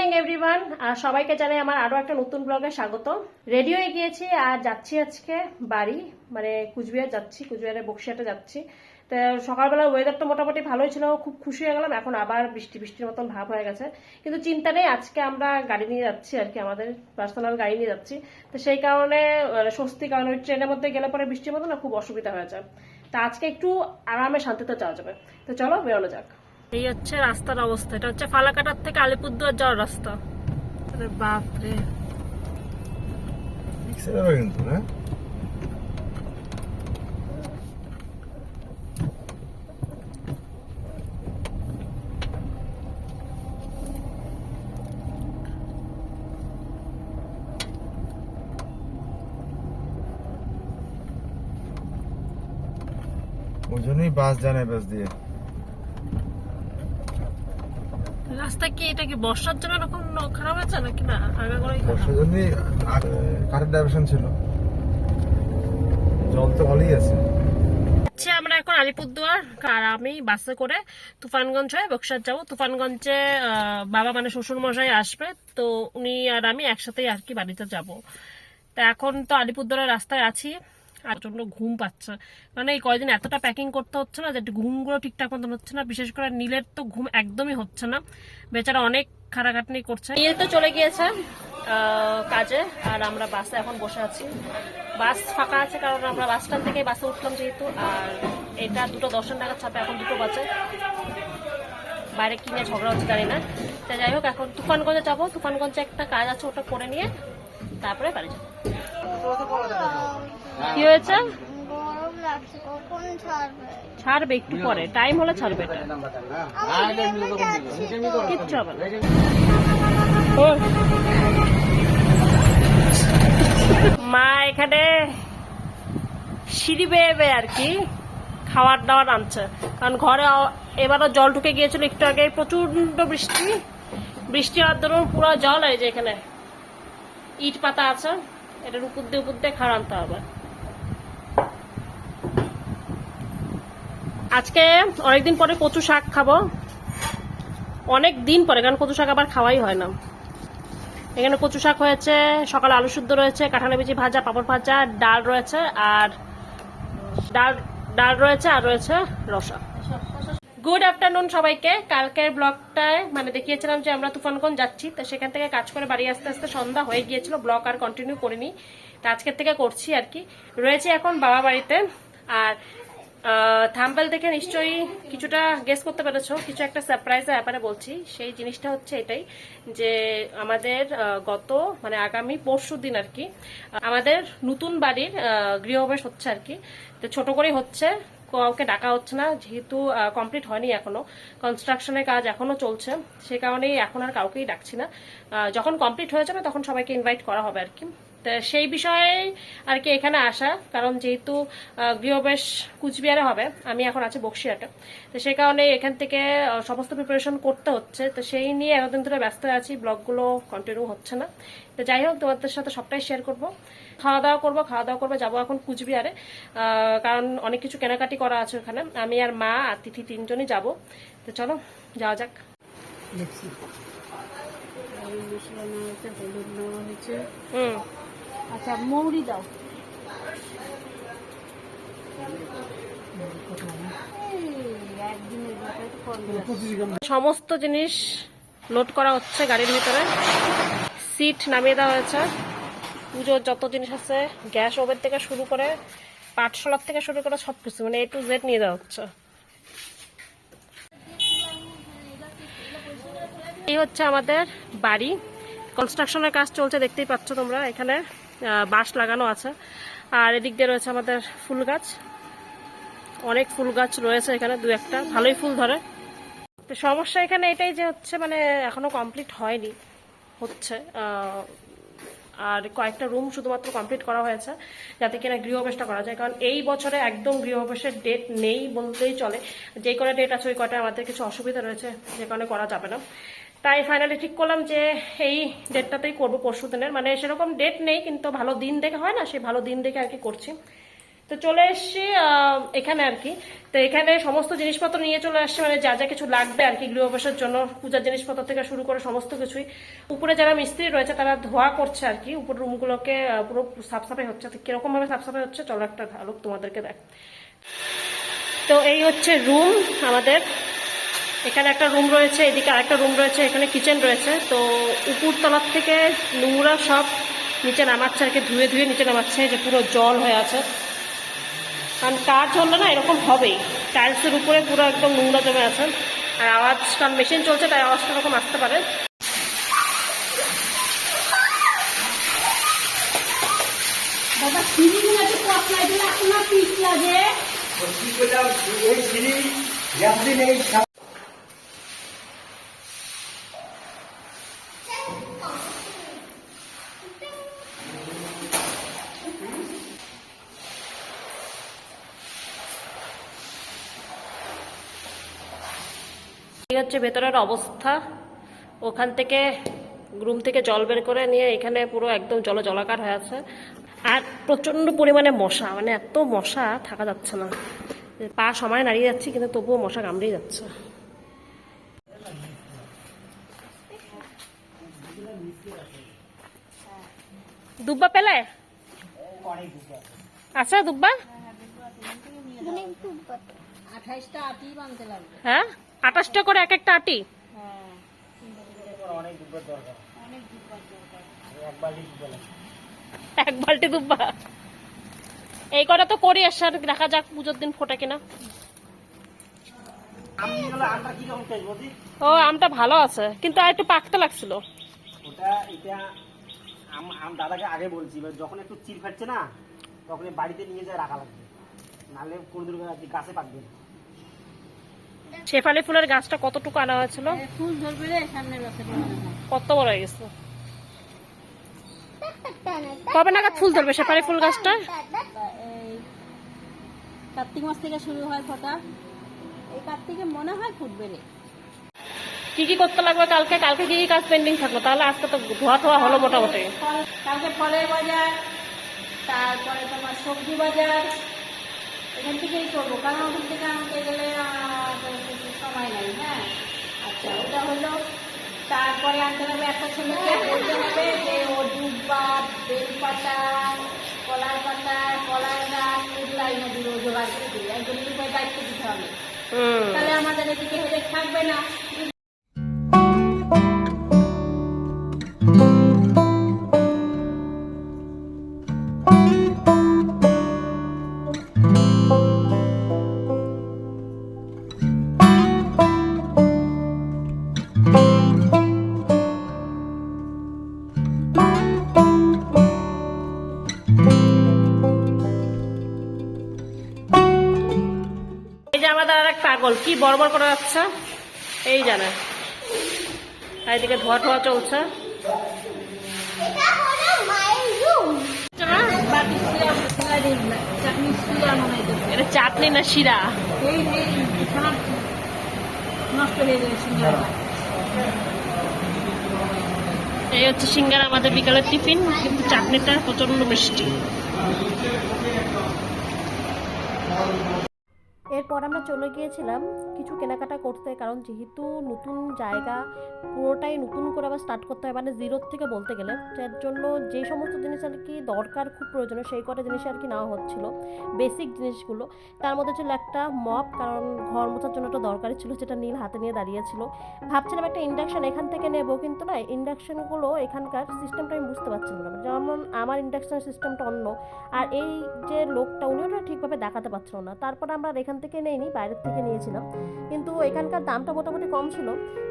Morning everyone, সবাইকে জানাই আমার আরো একটা নতুন ব্লগে স্বাগত। রেডি হয়ে গিয়েছি আর যাচ্ছি আজকে বাড়ি, মানে কুচবিহার যাচ্ছি, কুচবিহারের বক্সিয়াতে যাচ্ছি। তো সকালবেলা ওয়েদারটা মোটামুটি ভালোই ছিল, খুব খুশি হয়ে গেলাম। এখন আবার বৃষ্টির মতন ভাব হয়ে গেছে, কিন্তু চিন্তা নেই, আজকে আমরা গাড়ি নিয়ে যাচ্ছি আর কি, আমাদের পার্সোনাল গাড়ি নিয়ে যাচ্ছি। তো সেই কারণে স্বস্তি, কারণ ওই ট্রেনের মধ্যে গেলে পরে বৃষ্টির মতো না খুব অসুবিধা হয়ে যায়। তা আজকে একটু আরামে শান্তিতে যাওয়া যাবে। তো চলো বেরোনো যাক। এই হচ্ছে রাস্তার অবস্থা, এটা হচ্ছে ফালাকাটার থেকে আলিপুরদুয়ার যাওয়ার রাস্তা। আরে বাপরে, কিন্তু না ওই জন্যই বাস জানে, বাস দিয়ে রাস্তা কি এটা কি বর্ষার জন্য এরকম খারাপ হয়েছে নাকি? না, আগে করে বর্ষার জন্যই কারেন্ট ডাইভারশন ছিল, জল তো ভালোই আছে। আমরা এখন আলিপুরদুয়ার, আর আমি বাসে করে তুফানগঞ্জ হয়ে বক্সার যাবো। তুফানগঞ্জে বাবা মানে শ্বশুর মশাই আসবে, তো উনি আর আমি একসাথেই আর কি বাড়িতে যাব। তা এখন তো আলিপুরদুয়ারের রাস্তায় আছি, আর জন্য ঘুম পাচ্ছে, মানে এই কয়দিন এতটা প্যাকিং করতে হচ্ছে না যে ঘুমগুলো ঠিকঠাক মতন হচ্ছে না। বিশেষ করে নীলের তো ঘুম একদমই হচ্ছে না, বেচারা অনেক খাটাখাটনি করছে। নীল তো চলে গিয়েছে কাজে, আর আমরা বাসে এখন বসে আছি। বাস ফাঁকা আছে কারণ আমরা বাস স্ট্যান্ড থেকে বাসে উঠলাম যেহেতু, আর এটা 2:10 নাগাদ ছাপে, এখন 2 বাজে। বাইরে কিনে ঝগড়া হচ্ছে জানি না। তা যাই হোক, এখন তুফানগঞ্জে যাবো। তুফানগঞ্জে একটা কাজ আছে, ওটা করে নিয়ে তারপরে বাড়ি যাবো। কি হয়েছে? ছাড়বে একটু পরে, টাইম হলে ছাড়বে, এটা কিচ্ছু হবে না। মা এখানে সিঁড়ি বেয়ে বেয়ে আর কি খাবার দাবার আনছে, কারণ ঘরে এবারও জল ঢুকে গিয়েছিল একটু আগে, প্রচন্ড বৃষ্টি হওয়ার দরুন পুরো জল। এই যে এখানে ইট পাতা আছে, এটার উপর দিয়ে খাবার আনতে হবে। আজকে অনেকদিন পরে কচু শাক খাবো, অনেক দিন পরে, কারণ কচু শাক আবার খাওয়াই হয় না। এখানে কচু শাক হয়েছে, সকালে আলু শুদ্ধ রয়েছে, কাঁঠালি বিচি ভাজা, পাপড় ভাজা, ডাল রয়েছে, আর ডাল রয়েছে, আর রয়েছে রসা। গুড আফটারনুন সবাইকে। কালকের ব্লগটায় মানে দেখিয়েছিলাম যে আমরা তুফানগঞ্জ যাচ্ছি, তো সেখান থেকে কাজ করে বাড়ি আস্তে আস্তে সন্ধ্যা হয়ে গিয়েছিল, ব্লগ আর কন্টিনিউ করিনি, তো আজকের থেকে করছি আর কি। রয়েছে এখন বাবা বাড়িতে, আর থাম্বনেল দেখে নিশ্চয়ই কিছুটা গেস করতে পেরেছো, কিছু একটা সারপ্রাইজের ব্যাপারে বলছি। সেই জিনিসটা হচ্ছে এটাই যে আমাদের গত মানে আগামী পরশু দিন আর কি আমাদের নতুন বাড়ির গৃহপ্রবেশ হচ্ছে আর কি। তো ছোট করে হচ্ছে, কাউকে ডাকা হচ্ছে না, যেহেতু কমপ্লিট হয়নি এখনো, কনস্ট্রাকশনের কাজ এখনো চলছে, সে কারণেই এখন আর কাউকেই ডাকছি না। যখন কমপ্লিট হয়ে যাবে তখন সবাইকে ইনভাইট করা হবে আর কি। তো সেই বিষয়ে আর কি এখানে আসা, কারণ যেহেতু গৃহপ্রবেশ কুচবিহারে হবে, আমি এখন আছি বক্সিয়াতে, তো সেই কারণে এখান থেকে সমস্ত প্রিপারেশন করতে হচ্ছে। তো সেই নিয়ে এতদিন ধরে ব্যস্ত আছি, ব্লগগুলো কন্টিনিউ হচ্ছে না। তো যাই হোক, তোমাদের সাথে সবটাই শেয়ার করবো। খাওয়া দাওয়া করবো, যাবো এখন কুচবিহারে, কারণ অনেক কিছু কেনাকাটি করা আছে ওখানে। আমি আর মা আর তিথি 3জনই যাবো। তো চলো যাওয়া যাক। আচ্ছা, মৌরি দাও। সমস্ত জিনিস লোড করা হচ্ছে গাড়ির ভিতরে, সিট নামিয়ে দেওয়া হয়েছে, পুজোর যত জিনিস আছে, গ্যাস ওভেন থেকে শুরু করে পাটশোলার থেকে শুরু করে সবকিছু মানে A to Z নিয়ে দেওয়া হচ্ছে। এই হচ্ছে আমাদের বাড়ি, কনস্ট্রাকশনের কাজ চলছে, দেখতেই পাচ্ছ তোমরা। এখানে বাঁশ লাগানো আছে, আর এদিক দিয়ে রয়েছে আমাদের ফুল গাছ, অনেক ফুল গাছ রয়েছে এখানে, 2-1টা ভালোই ফুল ধরে। তো সমস্যা এখানে এটাই যে হচ্ছে মানে এখনো কমপ্লিট হয়নি, হচ্ছে আর কয়েকটা রুম শুধুমাত্র কমপ্লিট করা হয়েছে যাতে কিনা গৃহপ্রবেশটা করা যায়, কারণ এই বছরে একদম গৃহপ্রবেশের ডেট নেই বলতেই চলে। যে কটা ডেট আছে ওই কটা আমাদের কিছু অসুবিধা রয়েছে, যে কারণে করা যাবে না। তাই ফাইনালি ঠিক করলাম যে এই ডেটটাতেই করবো, পরশু দিনের, মানে সেরকম ডেট নেই কিন্তু ভালো দিন দেখে হয় না, সেই ভালো দিন দেখে আর কি করছি। তো চলে এসছি এখানে আর কি। তো এখানে সমস্ত জিনিসপত্র নিয়ে চলে আসছে, মানে যা যা কিছু লাগবে আর কি গৃহপ্রবেশের জন্য, পূজার জিনিসপত্র থেকে শুরু করে সমস্ত কিছুই। উপরে যারা মিস্ত্রি রয়েছে তারা ধোয়া করছে আর কি, উপর রুমগুলোকে পুরো সাফসাফাই হচ্ছে। তো কিরকম ভাবে সাফসাফাই হচ্ছে চলো একটা ঝালক তোমাদেরকে দেখ। তো এই হচ্ছে রুম আমাদের, এখানে একটা রুম রয়েছে, এদিকে আরেকটা রুম রয়েছে, এখানে কিচেন রয়েছে। তো উপর তলার থেকে নোংরা সব নিচে নামাচ্ছে আর কি, ধুয়ে ধুয়ে নিচে নামাচ্ছে, যে পুরো জল হয়ে আছে। কারণ কাজ হলে না এরকম হবেই, টাইলসের উপরে পুরো একদম নোংরা জমে আছে। আর আওয়াজ, কারণ মেশিন চলছে তাই আওয়াজটা এরকম আসতে পারে। বাবা সিঁড়ি না তো পাতলা দিলে আপনার পিস লাগে। ওই সিঁড়ি একদিন এই এই হচ্ছে ভেতরের অবস্থা। ওখান থেকে রুম থেকে জল বের করে নিয়ে এখানে পুরো একদম জলাকার হয়ে আছে। আর প্রচন্ড পরিমাণে মশা, মানে এত মশা থাকা যাচ্ছে না। পা সময় নাড়িয়ে যাচ্ছি কিন্তু তবুও মশা কামড়িয়ে যাচ্ছে। দুব্বা পেলে আচ্ছা দুব্বা 28টা আটি বানতে লাগবে। হ্যাঁ 28টা করে এক একটা আটি। হ্যাঁ অনেক দুধের দরকার, অনেক দুধ দরকার। এক বালতি দুধ লাগে। এক বালতি দুব্বা। এই কটা তো করি আসছে, আর দেখা যাক পুজোর দিন ফোটে কিনা। আমি গেলে আমটা কিরকম চাই বলছি, ও আমটা ভালো আছে কিন্তু আর একটু পাকতে লাগছিল। ওটা এটা আম দাদাকে আগে বলছি, এবার যখন একটু চির ফাটছে না তখন বাড়িতে নিয়ে যায় রাখা লাগবে, নাহলে কোনোদিন গাছে পাকবে না। শেফালি ফুলের গাছটা কতটুকু আনা হয়েছিল, ফুল ধরবে রে সামনের বছর মনে হয়। কত বড় হয়ে গেছে। কবে নাগাদ ফুল ধরবে শেফালি ফুল গাছটা? এই কার্তিক মাস থেকে শুরু হয় ফোটা, এই কার্তিকে মনে হয় ফুটবে রে। কি কি করতে লাগবে কালকে? কালকে কি কি কাজ পেন্ডিং থাকলো? তাহলে আজকে তো ধোয়া ঠোয়া হলো মোটামুটি। কালকে ফলের বাজার, তারপরে তোমার সবজি বাজার এখান থেকেই করবো, কারণ ওখান থেকে আনতে গেলে সময় নাই। হ্যাঁ আচ্ছা ওটা হলো। তারপরে আনতে হবে একটা ছেলেকে, বলতে হবে যে ও দুব্বা, বেলপাতা, কলার পাতা, কলার গাছ এগুলো এনে দিল, জোগাড় করে দিল। একজনের উপরে দায়িত্ব দিতে হবে, তাহলে আমাদের এদিকে হেডেক থাকবে না। এই যে আমাদের আর এক পাগল কি বড় করে যাচ্ছে, এই জানে। আর এদিকে ধোয়া ঠোয়া চলছে। চাটনি শিরা বানাই দেবে। এটা চাটনি না শিরা? এই খারাপ নষ্ট হয়ে যাবে সিঙ্গারা। এই হচ্ছে সিঙ্গারা আমাদের বিকালের টিফিন, কিন্তু চাটনিটা প্রচন্ড মিষ্টি। এরপর আমরা চলে গিয়েছিলাম কিছু কেনাকাটা করতে, কারণ যেহেতু নতুন জায়গা, পুরোটাই নতুন করে আবার স্টার্ট করতে হয়, মানে জিরোর থেকে বলতে গেলে। যার জন্য যে সমস্ত জিনিস আর কি দরকার, খুব প্রয়োজনীয় সেই কটা জিনিস আর কি নেওয়া হচ্ছিল, বেসিক জিনিসগুলো। তার মধ্যে ছিল একটা মপ, কারণ ঘর মোছার জন্য একটা দরকারি ছিল, যেটা নীল হাতে নিয়ে দাঁড়িয়েছিল। ভাবছিলাম একটা ইন্ডাকশান এখান থেকে নেবো, কিন্তু না, ইন্ডাকশানগুলো এখানকার সিস্টেমটা আমি বুঝতে পারছিলাম না। যেমন আমার ইন্ডাকশান সিস্টেমটা অন্য, আর এই যে লোকটা উনি ওটা ঠিকভাবে দেখাতে পারছিল না। তারপরে আমরা এখান থেকে নেইনি, বাইরের থেকে নিয়েছিলাম, কিন্তু এখানকার দামটা মোটামুটি কম ছিল।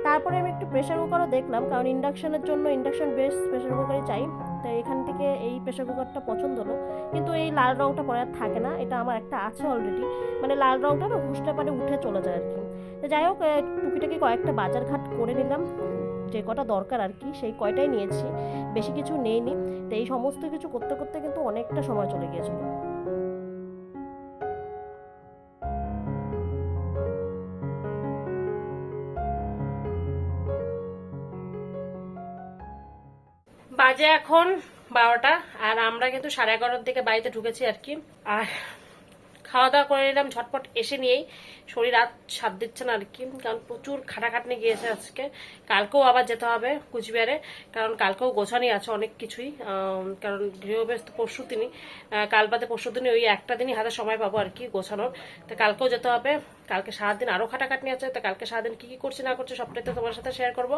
তারপরে আমি একটু প্রেশার কুকারও দেখলাম, কারণ ইন্ডাকশানের জন্য ইন্ডাকশান বেস প্রেশার কুকারই চাই। তো এখান থেকে এই প্রেশার কুকারটা পছন্দ হলো, কিন্তু এই লাল রঙটা পরে আর থাকে না। এটা আমার একটা আছে অলরেডি, মানে লাল রঙটা না ঘুষতে পারে উঠে চলে যায় আর কি। তো যাই হোক, টুকিটাকি কয়েকটা বাজারঘাট করে নিলাম, যে কটা দরকার আর কি সেই কয়টাই নিয়েছি, বেশি কিছু নেইনি। তো এই সমস্ত কিছু করতে করতে কিন্তু অনেকটা সময় চলে গিয়েছিল। বাজে এখন 12টা, আর আমরা কিন্তু 11:30 দিকে বাড়িতে ঢুকেছি আর কি। আর খাওয়া দাওয়া করে নিলাম ঝটপট এসে নিয়েই। শরীর আর সাথ দিচ্ছে না আর কি, কারণ প্রচুর খাটাখাটনি গিয়েছে আজকে। কালকেও আবার যেতে হবে কুচবিহারে, কারণ কালকেও গোছানি আছে অনেক কিছুই। কারণ গৃহবেশ তো পরশু দিনই, কাল বাদে পরশু দিনই, ওই একটা দিনই হাতে সময় পাবো আর কি গোছানোর। তো কালকেও যেতে হবে, কালকে সারাদিন আরও খাটাখাটনি আছে। তো কালকে সারাদিন কি কি করছি না করছি সবটাই তো তোমার সাথে শেয়ার করবো।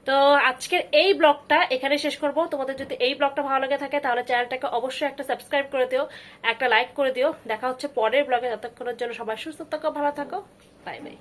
তো আজকের এই ব্লগটা এখানে শেষ করব। তোমাদের যদি এই ব্লগটা ভালো লেগে থাকে তাহলে চ্যানেলটাকে অবশ্যই একটা সাবস্ক্রাইব করে দিও, একটা লাইক করে দিও। দেখা হচ্ছে পরের ব্লগে। ততক্ষণের জন্য সবাই সুস্থ থাকো, ভালো থাকো, বাই বাই।